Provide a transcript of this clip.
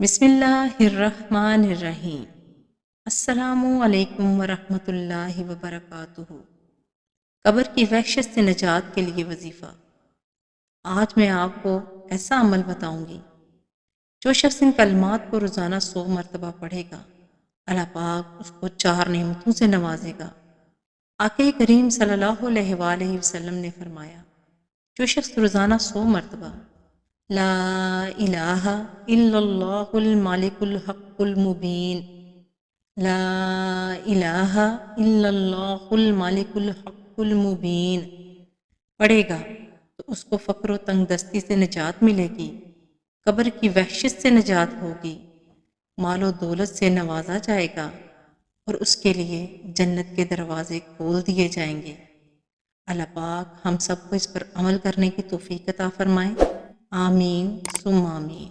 بسم اللہ الرحمن الرحیم۔ السلام علیکم ورحمۃ اللہ وبرکاتہ۔ قبر کی وحشت سے نجات کے لیے وظیفہ۔ آج میں آپ کو ایسا عمل بتاؤں گی جو شخص ان کلمات کو روزانہ 100 مرتبہ پڑھے گا، اللہ پاک اس کو 4 نعمتوں سے نوازے گا۔ آقا کریم صلی اللہ علیہ وآلہ وسلم نے فرمایا، جو شخص روزانہ 100 مرتبہ لا الہ الا اللہ المالک الحق المبین، لا الہ الا اللہ المالک الحق المبین پڑھے گا تو اس کو فقر و تنگ دستی سے نجات ملے گی، قبر کی وحشت سے نجات ہوگی، مال و دولت سے نوازا جائے گا اور اس کے لیے جنت کے دروازے کھول دیے جائیں گے۔ اللہ پاک ہم سب کو اس پر عمل کرنے کی توفیق عطا فرمائے، آمین ثم آمین۔